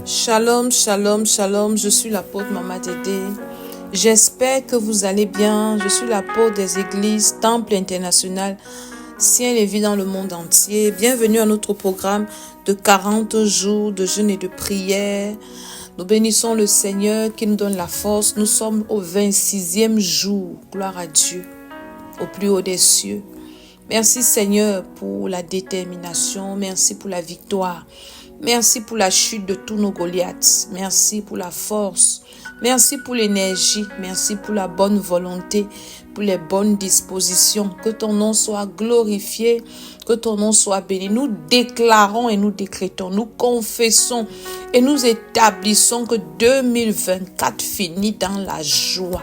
Shalom, shalom, shalom, je suis l'apôtre Maman Dédé. J'espère que vous allez bien. Je suis l'apôtre des églises Temple International, Ciel et Vie dans le monde entier. Bienvenue à notre programme de 40 jours de jeûne et de prière. Nous bénissons le Seigneur qui nous donne la force. Nous sommes au 26e jour. Gloire à Dieu, au plus haut des cieux. Merci Seigneur pour la détermination. Merci pour la victoire. Merci pour la chute de tous nos Goliaths. Merci pour la force. Merci pour l'énergie. Merci pour la bonne volonté, pour les bonnes dispositions. Que ton nom soit glorifié, que ton nom soit béni. Nous déclarons et nous décrétons, nous confessons et nous établissons que 2024 finit dans la joie,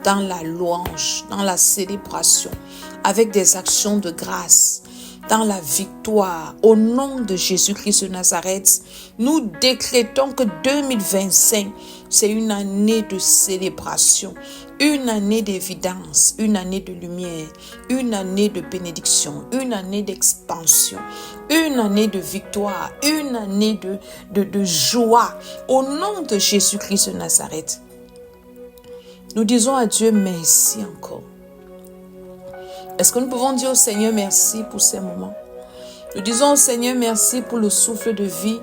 dans la louange, dans la célébration, avec des actions de grâce, dans la victoire. Au nom de Jésus-Christ de Nazareth, nous décrétons que 2025, c'est une année de célébration, une année d'évidence, une année de lumière, une année de bénédiction, une année d'expansion, une année de victoire, une année de joie. Au nom de Jésus-Christ de Nazareth, nous disons à Dieu merci encore. Est-ce que nous pouvons dire au Seigneur merci pour ces moments? Nous disons au Seigneur merci pour le souffle de vie.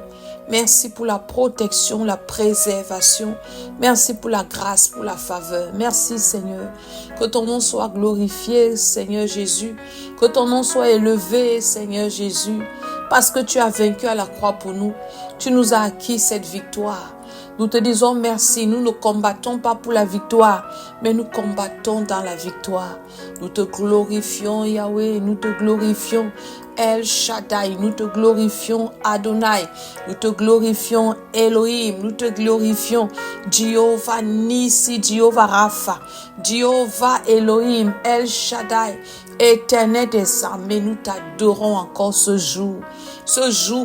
Merci pour la protection, la préservation. Merci pour la grâce, pour la faveur. Merci Seigneur. Que ton nom soit glorifié, Seigneur Jésus. Que ton nom soit élevé, Seigneur Jésus. Parce que tu as vaincu à la croix pour nous. Tu nous as acquis cette victoire. Nous te disons merci. Nous ne combattons pas pour la victoire, mais nous combattons dans la victoire. Nous te glorifions, Yahweh. Nous te glorifions, El Shaddai. Nous te glorifions, Adonai. Nous te glorifions, Elohim. Nous te glorifions, Jéhovah Nissi, Jéhovah Rapha, Jéhovah Elohim, El Shaddai. Éternel des armées, nous t'adorons encore ce jour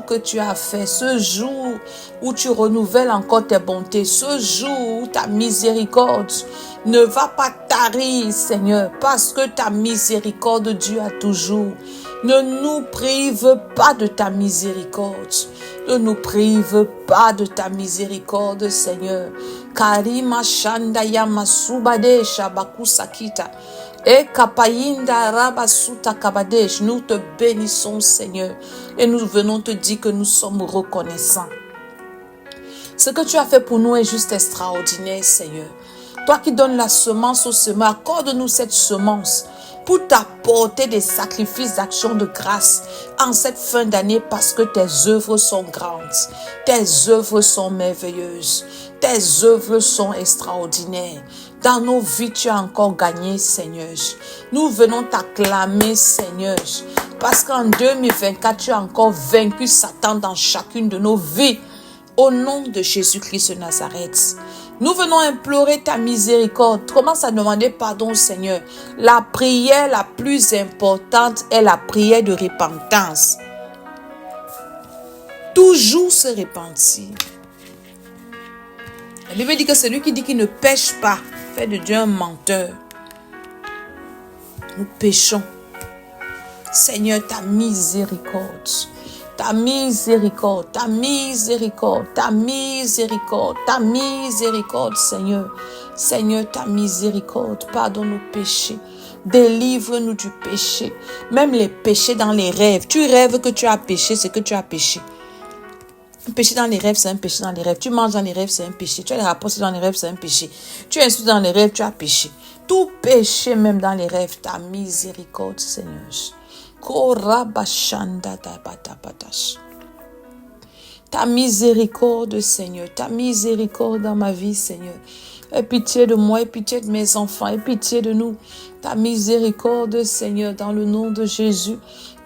que tu as fait, ce jour où tu renouvelles encore tes bontés, ce jour où ta miséricorde ne va pas tarir, Seigneur, parce que ta miséricorde dure toujours. Ne nous prive pas de ta miséricorde. Ne nous prive pas de ta miséricorde, Seigneur. Karima Shandaya Masubade Shabaku Sakita. Et Kapayinda Rabasuta Kabadesh, nous te bénissons, Seigneur, et nous venons te dire que nous sommes reconnaissants. Ce que tu as fait pour nous est juste extraordinaire, Seigneur. Toi qui donnes la semence au semeur, accorde-nous cette semence pour t'apporter des sacrifices d'action de grâce en cette fin d'année parce que tes œuvres sont grandes, tes œuvres sont merveilleuses, tes œuvres sont extraordinaires. Dans nos vies, tu as encore gagné, Seigneur. Nous venons t'acclamer, Seigneur, parce qu'en 2024, tu as encore vaincu Satan dans chacune de nos vies. Au nom de Jésus-Christ de Nazareth, nous venons implorer ta miséricorde. Commence à demander pardon au Seigneur. La prière la plus importante est la prière de repentance. Toujours se repentir. La Bible dit que celui qui dit qu'il ne pêche pas fait de Dieu un menteur. Nous péchons. Seigneur, ta miséricorde. Ta miséricorde, ta miséricorde, ta miséricorde, ta miséricorde, Seigneur. Seigneur, ta miséricorde, pardonne nos péchés. Délivre-nous du péché. Même les péchés dans les rêves. Tu rêves que tu as péché, c'est que tu as péché. Un péché dans les rêves, c'est un péché dans les rêves. Tu manges dans les rêves, c'est un péché. Tu as des rapports dans les rêves, c'est un péché. Tu insultes dans les rêves, tu as péché. Tout péché, même dans les rêves, ta miséricorde, Seigneur. Ta miséricorde, Seigneur. Ta miséricorde dans ma vie, Seigneur. Aie pitié de moi, aie pitié de mes enfants, aie pitié de nous. Ta miséricorde, Seigneur, dans le nom de Jésus.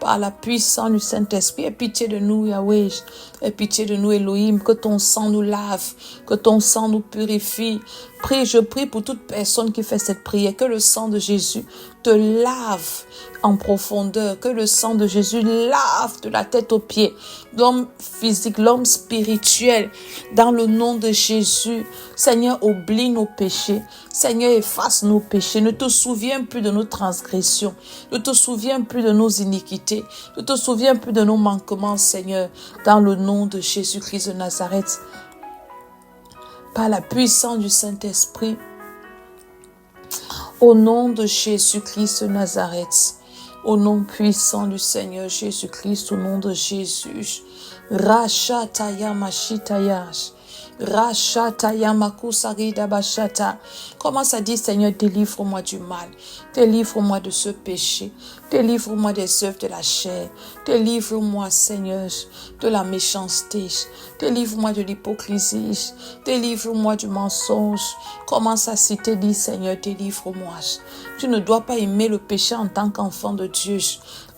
Par la puissance du Saint-Esprit, aie pitié de nous, Yahweh. Aie pitié de nous, Elohim. Que ton sang nous lave, que ton sang nous purifie. Je prie pour toute personne qui fait cette prière. Que le sang de Jésus te lave en profondeur. Que le sang de Jésus lave de la tête aux pieds. L'homme physique, l'homme spirituel. Dans le nom de Jésus. Seigneur, oublie nos péchés. Seigneur, efface nos péchés. Ne te souviens plus de nos transgressions. Ne te souviens plus de nos iniquités. Ne te souviens plus de nos manquements, Seigneur. Dans le nom de Jésus-Christ de Nazareth. Par la puissance du Saint-Esprit. Au nom de Jésus-Christ de Nazareth. Au nom puissant du Seigneur Jésus-Christ, au nom de Jésus. Rachataya Mashitayash. Rachataya Makusarida Bashata. Commence à dire, Seigneur, délivre-moi du mal. Délivre-moi de ce péché. Délivre-moi des œuvres de la chair. Délivre-moi, Seigneur, de la méchanceté. Délivre-moi de l'hypocrisie. Délivre-moi du mensonge. Commence à citer, dis, Seigneur, délivre-moi. Tu ne dois pas aimer le péché en tant qu'enfant de Dieu.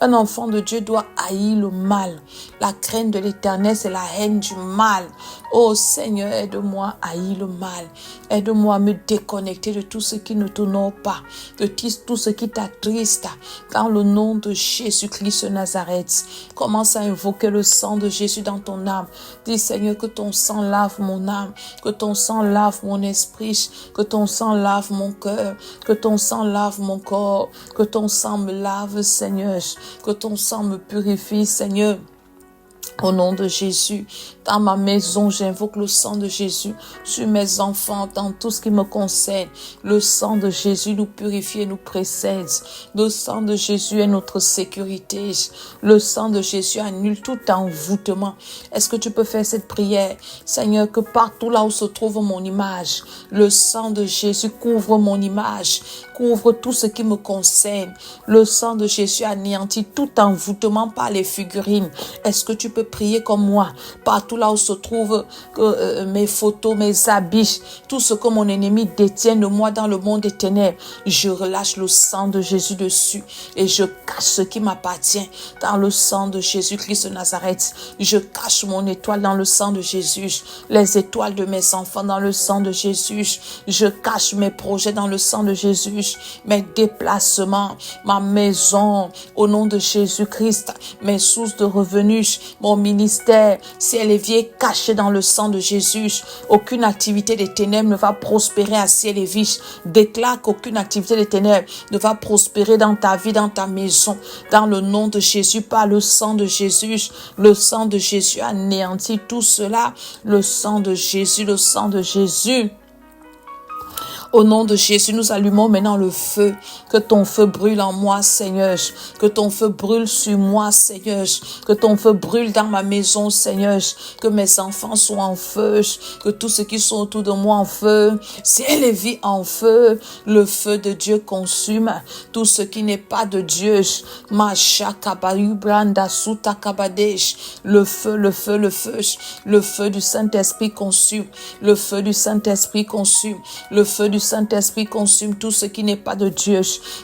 Un enfant de Dieu doit haïr le mal. La crainte de l'Éternel, c'est la haine du mal. Oh Seigneur, aide-moi à haïr le mal. Aide-moi à me déconnecter de tout ce qui ne t'honore pas, de tout ce qui t'attriste. Dans le nom de Jésus-Christ de Nazareth, commence à invoquer le sang de Jésus dans ton âme. Dis Seigneur, que ton sang lave mon âme, que ton sang lave mon esprit, que ton sang lave mon cœur, que ton sang lave mon corps, que ton sang me lave, Seigneur, que ton sang me purifie, Seigneur. Au nom de Jésus, dans ma maison, j'invoque le sang de Jésus sur mes enfants, dans tout ce qui me concerne. Le sang de Jésus nous purifie et nous précède. Le sang de Jésus est notre sécurité. Le sang de Jésus annule tout envoûtement. Est-ce que tu peux faire cette prière? Seigneur, que partout là où se trouve mon image, le sang de Jésus couvre mon image, couvre tout ce qui me concerne. Le sang de Jésus anéantit tout envoûtement par les figurines. Est-ce que tu peux prier comme moi, partout là où se trouvent mes photos, mes habits, tout ce que mon ennemi détient de moi dans le monde des ténèbres, je relâche le sang de Jésus dessus et je cache ce qui m'appartient dans le sang de Jésus-Christ de Nazareth. Je cache mon étoile dans le sang de Jésus, les étoiles de mes enfants dans le sang de Jésus. Je cache mes projets dans le sang de Jésus, mes déplacements, ma maison au nom de Jésus-Christ, mes sources de revenus, mon ministère, si elle est vieille, cachée dans le sang de Jésus. Aucune activité des ténèbres ne va prospérer à ciel et vie. Déclare qu'aucune activité des ténèbres ne va prospérer dans ta vie, dans ta maison. Dans le nom de Jésus, par le sang de Jésus. Le sang de Jésus anéantit tout cela. Le sang de Jésus, le sang de Jésus. Au nom de Jésus, nous allumons maintenant le feu. Que ton feu brûle en moi, Seigneur. Que ton feu brûle sur moi, Seigneur. Que ton feu brûle dans ma maison, Seigneur. Que mes enfants soient en feu. Que tous ceux qui sont autour de moi en feu. Ciel et vie en feu. Le feu de Dieu consume tout ce qui n'est pas de Dieu. Le feu, le feu, le feu. Le feu du Saint-Esprit consume. Le feu du Saint-Esprit consume. Le feu du Saint-Esprit consume tout ce qui n'est pas de Dieu.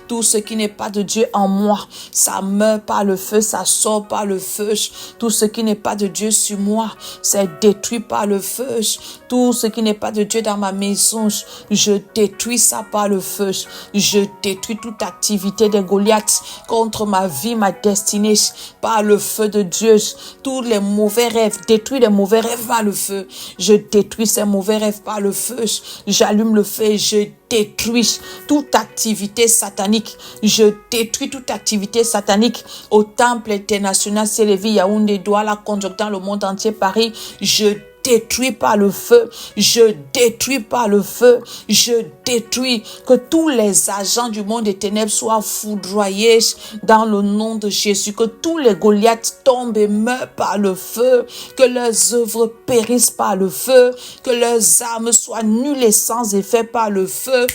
Tout ce qui n'est pas de Dieu en moi, ça meurt par le feu, ça sort par le feu. Tout ce qui n'est pas de Dieu sur moi, c'est détruit par le feu. Tout ce qui n'est pas de Dieu dans ma maison, je détruis ça par le feu. Je détruis toute activité des Goliaths contre ma vie, ma destinée, par le feu de Dieu. Tous les mauvais rêves, détruis les mauvais rêves par le feu. Je détruis ces mauvais rêves par le feu. J'allume le feu et je détruis toute activité satanique. Je détruis toute activité satanique au Temple international Sélévi, Yaoundé, Douala, Conjoncta, dans le monde entier, Paris. Je détruis par le feu, je détruis par le feu, je détruis, que tous les agents du monde des ténèbres soient foudroyés dans le nom de Jésus, que tous les Goliaths tombent et meurent par le feu, que leurs œuvres périssent par le feu, que leurs armes soient nulles et sans effet par le feu,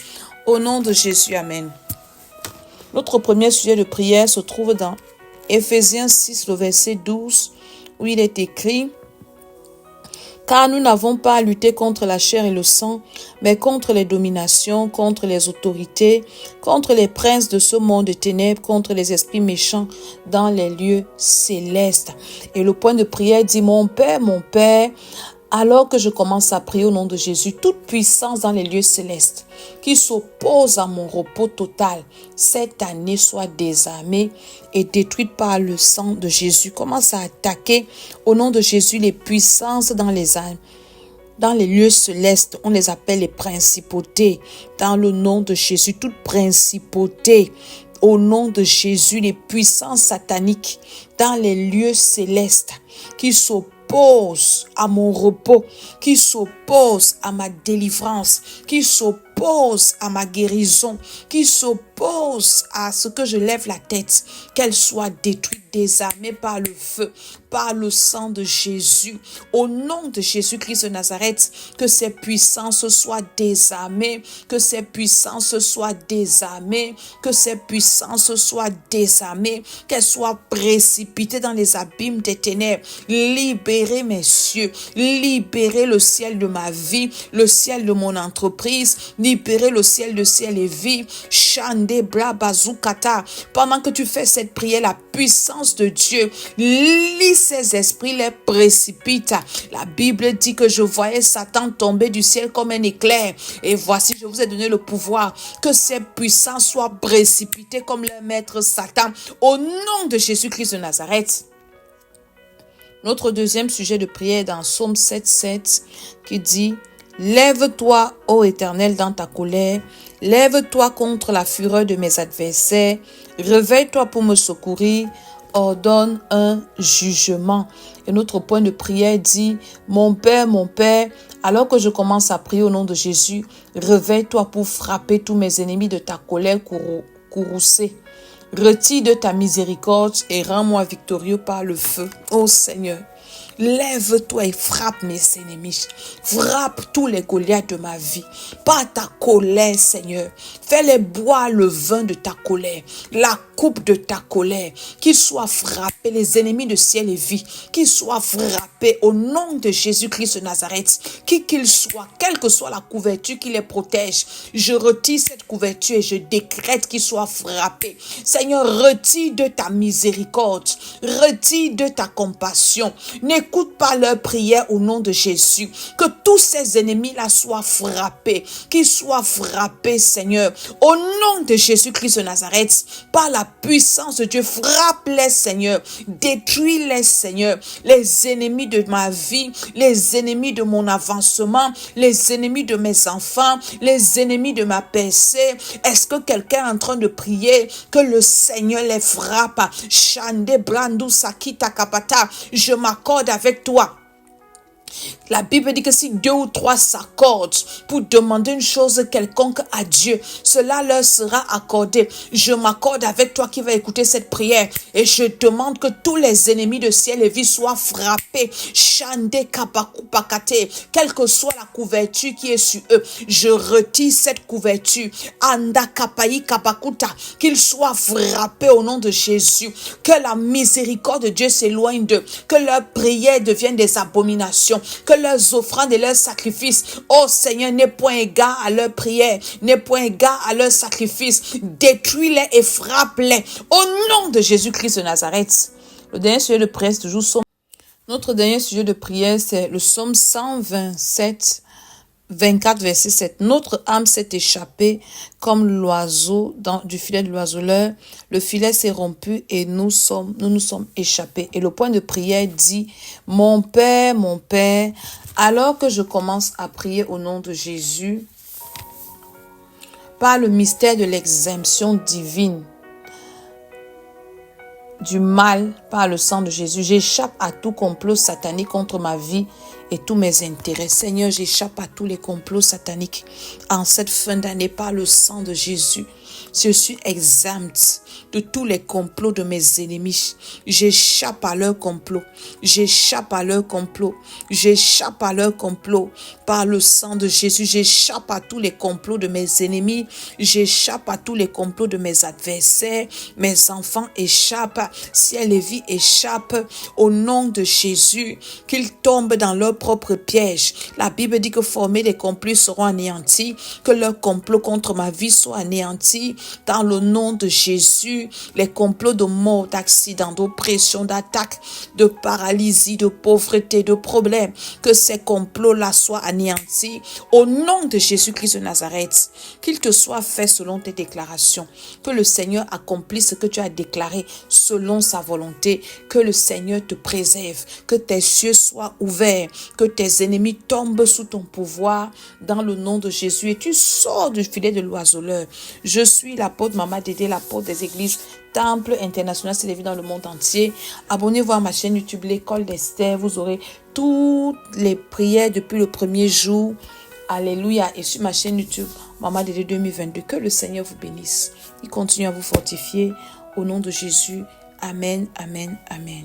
au nom de Jésus, amen. Notre premier sujet de prière se trouve dans Éphésiens 6, le verset 12, où il est écrit: car nous n'avons pas à lutter contre la chair et le sang, mais contre les dominations, contre les autorités, contre les princes de ce monde de ténèbres, contre les esprits méchants dans les lieux célestes. Et le point de prière dit: mon Père, alors que je commence à prier au nom de Jésus, toute puissance dans les lieux célestes qui s'oppose à mon repos total, cette année soit désarmée et détruite par le sang de Jésus. Commence à attaquer au nom de Jésus les puissances dans les âmes, Dans les lieux célestes, on les appelle les principautés. Dans le nom de Jésus, toute principauté, au nom de Jésus, les puissances sataniques dans les lieux célestes qui s'opposent à mon repos, qui s'opposent à ma délivrance, qui s'opposent à ma guérison, qui s'opposent à ce que je lève la tête, qu'elles soient détruites, désarmées par le feu, par le sang de Jésus. Au nom de Jésus-Christ de Nazareth, que ces puissances soient désarmées, que ces puissances soient désarmées, que ces puissances soient désarmées, qu'elles soient précipitées dans les abîmes des ténèbres. Libérez mes cieux, libérez le ciel de ma vie, le ciel de mon entreprise, libérez le ciel de ciel et vie. Shande bla bazukata. Pendant que tu fais cette prière, la puissance de Dieu lit ces esprits, les précipite. La Bible dit que je voyais Satan tomber du ciel comme un éclair. Et voici, je vous ai donné le pouvoir que ces puissances soient précipitées comme leur maître Satan. Au nom de Jésus-Christ de Nazareth. Notre deuxième sujet de prière est dans Psaume 7:7 qui dit « Lève-toi, ô Éternel, dans ta colère. Lève-toi contre la fureur de mes adversaires. Réveille-toi pour me secourir. Ordonne un jugement. » Et notre point de prière dit « Mon Père, alors que je commence à prier au nom de Jésus, réveille-toi pour frapper tous mes ennemis de ta colère courroucée. Retire de ta miséricorde et rends-moi victorieux par le feu. Ô Seigneur, lève-toi et frappe mes ennemis. Frappe tous les Goliaths de ma vie. Par ta colère, Seigneur. Fais-les boire le vin de ta colère. La coupe de ta colère. Qu'ils soient frappés, les ennemis de ciel et vie. Qu'ils soient frappés au nom de Jésus-Christ de Nazareth. Qui qu'ils soient, quelle que soit la couverture qui les protège. Je retire cette couverture et je décrète qu'ils soient frappés. Seigneur, retire de ta miséricorde. Retire de ta compassion. N'écoute pas leurs prières au nom de Jésus. Que tous ces ennemis-là soient frappés. Qu'ils soient frappés, Seigneur. Au nom de Jésus-Christ de Nazareth, par la puissance de Dieu, frappe-les, Seigneur. Détruis-les, Seigneur. Les ennemis de ma vie, les ennemis de mon avancement, les ennemis de mes enfants, les ennemis de ma percée. Est-ce que quelqu'un est en train de prier que le Seigneur les frappe? Shande brandu sakita kapata. Je m'accorde avec toi. La Bible dit que si 2 ou 3 s'accordent pour demander une chose quelconque à Dieu, cela leur sera accordé. Je m'accorde avec toi qui va écouter cette prière et je demande que tous les ennemis de ciel et vie soient frappés. Shande kapakupakate. Quelle que soit la couverture qui est sur eux, je retire cette couverture. Anda kapayi kapakuta. Qu'ils soient frappés au nom de Jésus. Que la miséricorde de Dieu s'éloigne d'eux. Que leurs prières deviennent des abominations. Que leurs offrandes et leurs sacrifices, oh Seigneur, n'est point égard à leurs prières, n'est point égard à leurs sacrifices. Détruis-les et frappe-les au nom de Jésus-Christ de Nazareth. Le dernier sujet de prière, c'est toujours Psaume. Notre dernier sujet de prière, c'est le Psaume 127, 24, verset 7. Notre âme s'est échappée comme l'oiseau du filet de l'oiseleur. Le filet s'est rompu et nous nous sommes échappés. Et le point de prière dit, mon Père, alors que je commence à prier au nom de Jésus, par le mystère de l'exemption divine, du mal par le sang de Jésus, j'échappe à tout complot satanique contre ma vie et tous mes intérêts. Seigneur, j'échappe à tous les complots sataniques en cette fin d'année par le sang de Jésus. Je suis exempte de tous les complots de mes ennemis. J'échappe à leurs complots. J'échappe à leurs complots. J'échappe à leurs complots. Par le sang de Jésus, j'échappe à tous les complots de mes ennemis. J'échappe à tous les complots de mes adversaires. Mes enfants échappent. Ciel et vie échappent. Au nom de Jésus, qu'ils tombent dans leur propre piège. La Bible dit que former des complots seront anéantis. Que leurs complots contre ma vie soient anéantis. dans le nom de Jésus. Les complots de mort, d'accidents, d'oppression, d'attaques, de paralysie, de pauvreté, de problèmes, que ces complots-là soient anéantis au nom de Jésus-Christ de Nazareth. Qu'il te soit fait selon tes déclarations. Que le Seigneur accomplisse ce que tu as déclaré selon sa volonté. Que le Seigneur te préserve. Que tes cieux soient ouverts. Que tes ennemis tombent sous ton pouvoir dans le nom de Jésus. Et tu sors du filet de l'oiseleur. Je suis l'apôtre Maman Dédé, l'apôtre des églises Temple International s'élever dans le monde entier. Abonnez-vous à ma chaîne YouTube, l'École d'Esther. Vous aurez toutes les prières depuis le premier jour. Alléluia. Et sur ma chaîne YouTube, Maman Dédé 2022. Que le Seigneur vous bénisse. Il continue à vous fortifier. Au nom de Jésus. Amen, amen, amen.